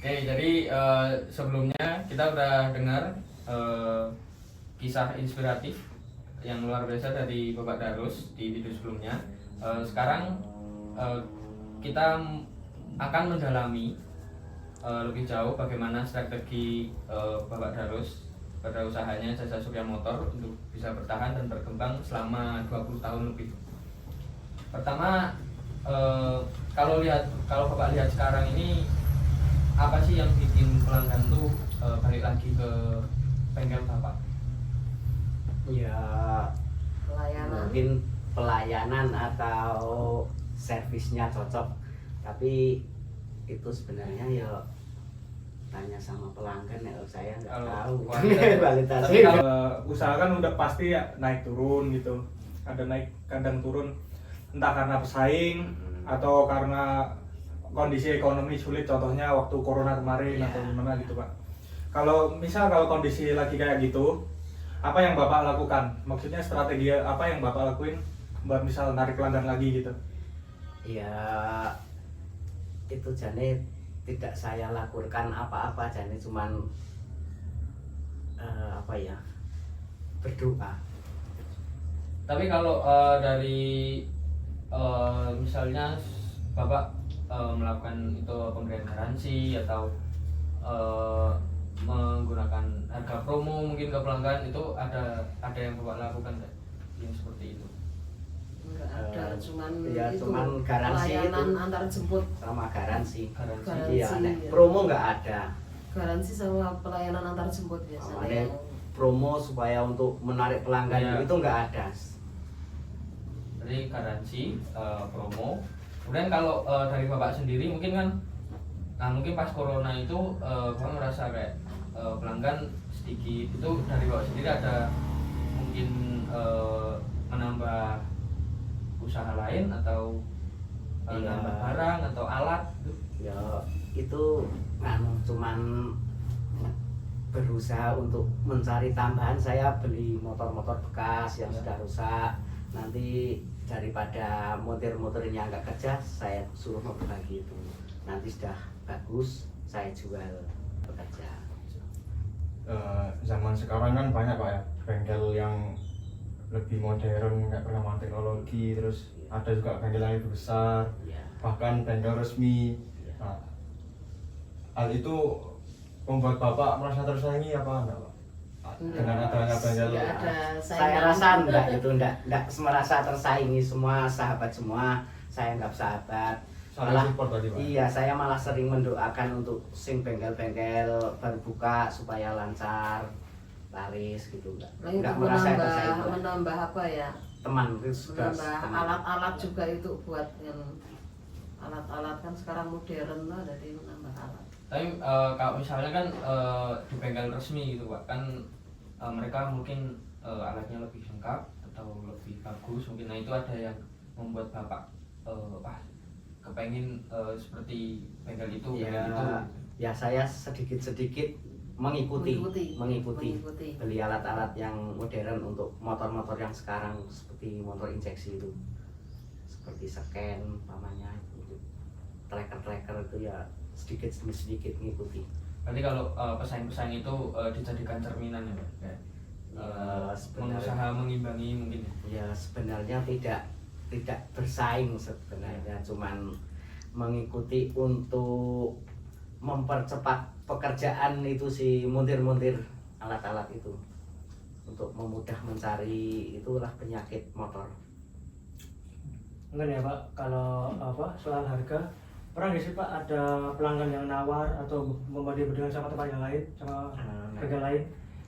Oke, jadi sebelumnya kita udah dengar kisah inspiratif yang luar biasa dari Bapak Darus di video sebelumnya. Sekarang kita akan mendalami lebih jauh bagaimana strategi Bapak Darus pada usahanya Jasa Surya Motor untuk bisa bertahan dan berkembang selama 20 tahun lebih. Pertama, kalau Bapak lihat sekarang ini, apa sih yang bikin pelanggan tuh balik lagi ke bengkel Bapak? Ya, mungkin pelayanan atau servisnya cocok, tapi itu sebenarnya ya tanya sama pelanggan, ya saya nggak tahu kualitasnya. Tapi usaha kan udah pasti ya naik turun gitu, ada naik kadang turun, entah karena pesaing atau karena kondisi ekonomi sulit, contohnya waktu corona kemarin atau gimana gitu Pak. Kalau kondisi lagi kayak gitu, apa yang Bapak lakukan? Maksudnya strategi apa yang Bapak lakuin buat misal narik pelanggan lagi gitu? Ya itu jane tidak saya lakukan apa-apa, jane cuman berdoa. Tapi kalau dari misalnya Bapak melakukan itu pemberian garansi atau menggunakan harga promo mungkin ke pelanggan, itu ada yang Bapak lakukan nggak yang seperti itu? Enggak ada, cuman garansi pelayanan itu antar jemput sama garansi. Garansi, Iya, ya. promo nggak ada. Garansi sama pelayanan antar jemput biasanya. Promo supaya untuk menarik pelanggan itu nggak ada. Jadi garansi, promo. Kemudian kalau dari Bapak sendiri mungkin kan, mungkin pas corona itu Bapak merasa kayak pelanggan sedikit, itu dari Bapak sendiri ada mungkin menambah usaha lain atau nambah barang atau alat gitu? Ya itu cuman berusaha untuk mencari tambahan. Saya beli motor-motor bekas yang sudah rusak, nanti daripada motor-motornya nggak kerja, saya suruh memperbaiki itu. Nanti sudah bagus, saya jual bekerja. Zaman sekarang kan banyak Pak ya, bengkel yang lebih modern, nggak perkembangan teknologi, terus ada juga bengkel yang lebih besar, bahkan bengkel resmi. Nah, hal itu membuat Bapak merasa tersaingi apa enggak Pak? Dengan adanya bengkel? Saya rasa enggak merasa tersaingi, semua sahabat semua, saya anggap sahabat. Malah, iya, saya malah sering mendoakan untuk bengkel-bengkel baru buka supaya lancar, laris gitu, enggak merasa tersaingi. Menambah apa ya? Teman, menambah alat-alat juga itu buat yang alat-alat kan sekarang modern lah, jadi menambah alat. Tapi kalau misalnya kan di bengkel resmi gitu Pak, kan mereka mungkin alatnya lebih lengkap atau lebih bagus mungkin. Nah itu ada yang membuat Bapak kepengen seperti bengkel itu, bengkel itu. Ya saya sedikit-sedikit mengikuti beli alat-alat yang modern untuk motor-motor yang sekarang, seperti motor injeksi itu, seperti scan pamannya, untuk tracker itu ya sedikit demi sedikit mengikuti. Berarti kalau pesaing-pesaing itu dijadikan cerminan ya Pak? Berusaha mengimbangi mungkin ya. Sebenarnya tidak bersaing sebenarnya, cuman mengikuti untuk mempercepat pekerjaan itu si montir-montir alat-alat itu, untuk memudah mencari itulah penyakit motor. Enggak ya Pak, kalau soal harga, pernah nggak sih Pak ada pelanggan yang nawar atau membanding-bandingkan sama tempat yang lain, sama harga lain?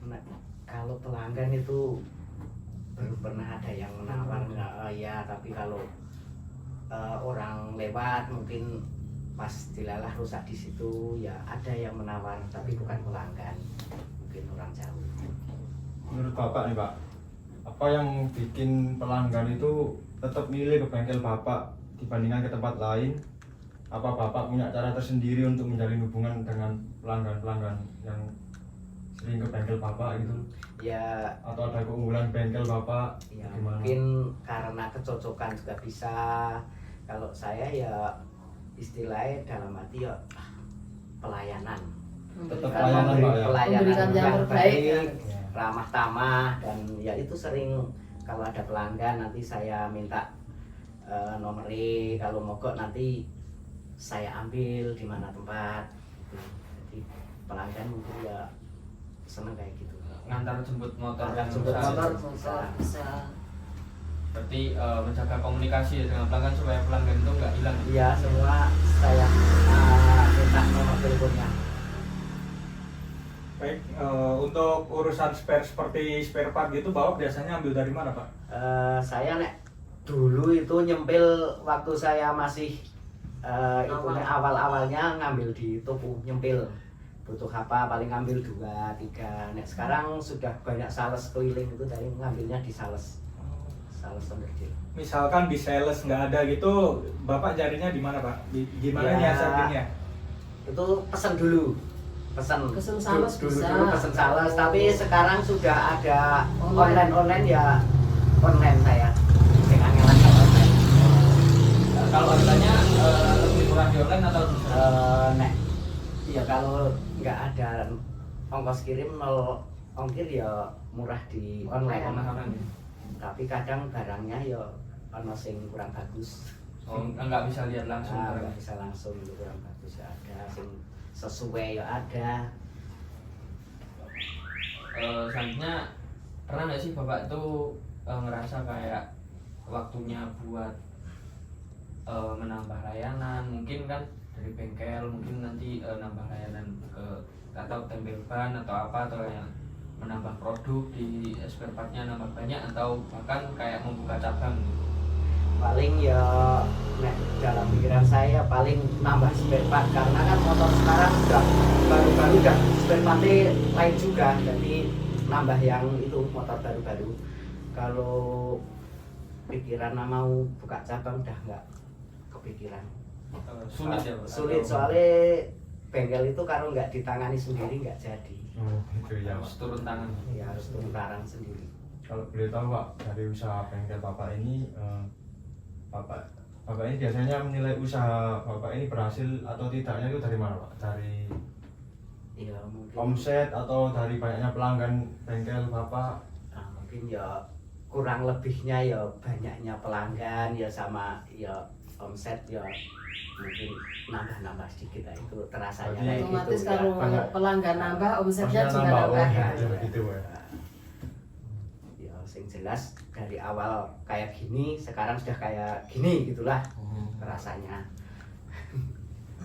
Nah, kalau pelanggan itu belum pernah ada yang menawar, ya. Tapi kalau orang lewat mungkin pas dilalah rusak di situ, ya ada yang menawar, tapi bukan pelanggan, mungkin orang jauh. Menurut Bapak nih Pak, apa yang bikin pelanggan itu tetap milih ke bengkel Bapak dibandingkan ke tempat lain? Apa Bapak punya cara tersendiri untuk menjalin hubungan dengan pelanggan-pelanggan yang sering ke bengkel Bapak gitu? Ya, atau ada keunggulan bengkel Bapak? Ya gimana? Mungkin karena kecocokan juga bisa. Kalau saya ya istilahnya dalam hati ya pelayanan. Tetap Memberikan pelayanan, Pak, ya? Memberikan yang terbaik, ya. ramah tamah, dan ya itu sering kalau ada pelanggan nanti saya minta nomori, kalau mogok nanti saya ambil di mana tempat. Jadi pelanggan mungkin ya seneng kayak gitu. Ngantar jemput motor Ngantar yang jemput rusak. motor. Motor bisa. Berarti menjaga komunikasi ya dengan pelanggan supaya pelanggan itu nggak hilang. Iya, semua saya minta nomor teleponnya. Baik, untuk urusan spare seperti spare part gitu, Bapak biasanya ambil dari mana, Pak? Saya dulu itu nyempil waktu saya masih awal-awalnya ngambil di toko nyempil, butuh apa paling ngambil 2-3. Sekarang sudah banyak sales keliling itu, dari ngambilnya di sales underdeal. Misalkan di sales nggak ada gitu, Bapak carinya di mana, Pak? Gimana Ya, nyiasatinnya? Itu pesan dulu, pesan sales dulu bisa. pesan sales, tapi sekarang sudah ada Online. online ya, online saya dengan online. Kalau harganya lebih murah di online atau di Ya kalau nggak ada ongkos kirim, nol ongkir, ya murah di online. online? Tapi kadang barangnya ya ono sing kurang bagus. Oh, nggak bisa lihat langsung. Nggak bisa langsung, itu kurang bagus ya ada, sing sesuai ya ada. Selanjutnya, pernah nggak sih Bapak tuh ngerasa kayak waktunya buat menambah layanan, mungkin kan dari bengkel mungkin nanti nambah layanan ke atau tempel ban atau apa, atau yang menambah produk di spare partnya nambah banyak, atau bahkan kayak membuka cabang gitu. Paling ya dalam pikiran saya paling nambah spare part, karena kan motor sekarang sudah baru-baru udah spare partnya lain juga, jadi nambah yang itu motor baru-baru. Kalau pikiran mau buka cabang udah nggak kepikiran. Sulit ya Pak? Sulit, soalnya bengkel itu kalau nggak ditangani sendiri nggak jadi. Oh, gitu ya, Pak. Harus turun tangan. Ya harus turun tangan sendiri. Kalau boleh tahu, Pak, dari usaha bengkel Bapak ini, Bapak ini biasanya menilai usaha Bapak ini berhasil atau tidaknya itu dari mana, Pak? Dari Ya mungkin omset atau dari banyaknya pelanggan bengkel Bapak? mungkin ya kurang lebihnya ya banyaknya pelanggan ya, sama ya omset ya mungkin nambah-nambah sedikit lah, itu terasanya Berarti kayak Otomatis gitu kalau banyak. pelanggan nambah, omsetnya Omsetnya juga nambah, nambah. oh, ya, ya, begitu, ya. Ya sing jelas dari awal kayak gini, sekarang sudah kayak gini gitulah rasanya.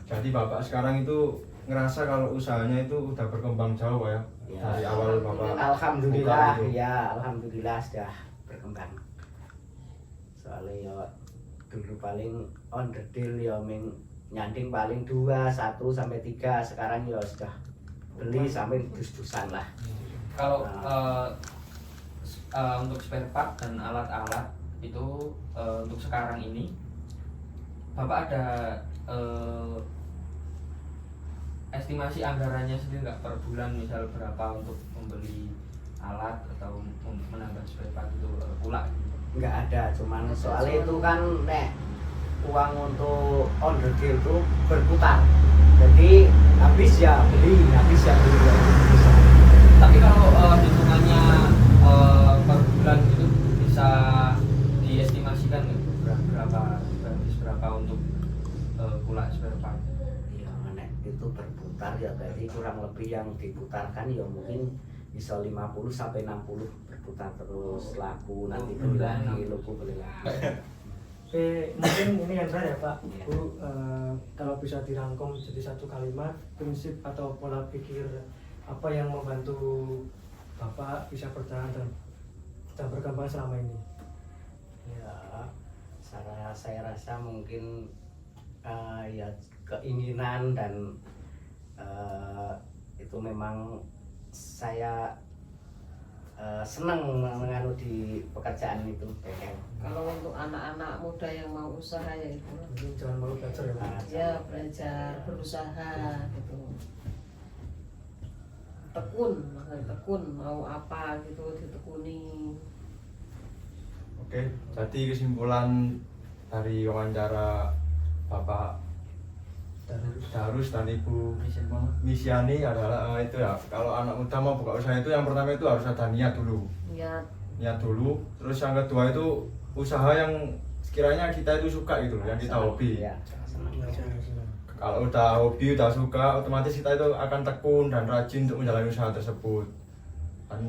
Jadi Bapak sekarang itu ngerasa kalau usahanya itu udah berkembang jauh, Pak, ya? Ya. Dari awal Bapak Alhamdulillah buka itu. ya, alhamdulillah sudah berkembang. Soalnya ya dulu paling on the deal ya nyanding paling 1 sampai 3, sekarang ya sudah beli sampai dus-dusan lah. Kalau untuk spare part dan alat-alat itu untuk sekarang ini Bapak ada estimasi anggarannya sendiri nggak per bulan, misal berapa untuk membeli alat atau menambah spare part itu pula gitu? Nggak ada, cuman soalnya itu kan uang untuk on the deal itu berputar, jadi habis ya beli, habis ya beli ya. Tapi kalau hitungannya per bulan itu bisa diestimasikan nggak berapa untuk pula spare part? Ya itu berputar ya, berarti kurang lebih yang diputarkan ya mungkin bisa 50 sampai 60 berputar terus, laku nanti beli lagi, laku beli lagi. Oke, mungkin ini yang terakhir ya Pak. Iya. Bu, kalau bisa dirangkum jadi satu kalimat, prinsip atau pola pikir apa yang membantu Bapak bisa bertahan dan berkembang selama ini? Ya, saya rasa mungkin ya keinginan dan itu memang saya senang menganu di pekerjaan itu bengkel. Kalau untuk anak-anak muda yang mau usaha ya itu Mungkin jangan malu belajar ya Pak. ya belajar, berusaha gitu, tekun mau apa gitu ditekuni. Oke, jadi kesimpulan dari wawancara Bapak Darus dan Ibu Misiani adalah itu ya, kalau anak muda mau buka usaha itu yang pertama itu harus ada niat dulu. Niat dulu. Terus yang kedua itu usaha yang sekiranya kita itu suka gitu loh, yang kita hobi. Ya, senang. Kalau udah hobi, udah suka, otomatis kita itu akan tekun dan rajin untuk menjalani usaha tersebut. Dan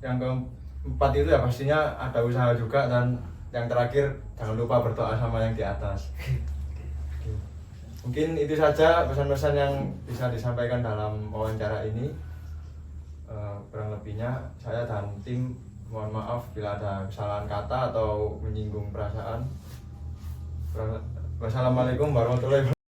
yang keempat itu ya pastinya ada usaha juga, dan yang terakhir jangan lupa berdoa sama yang di atas. Mungkin itu saja pesan-pesan yang bisa disampaikan dalam wawancara ini. Kurang lebihnya saya dan tim mohon maaf bila ada kesalahan kata atau menyinggung perasaan. Wassalamualaikum warahmatullahi wabarakatuh.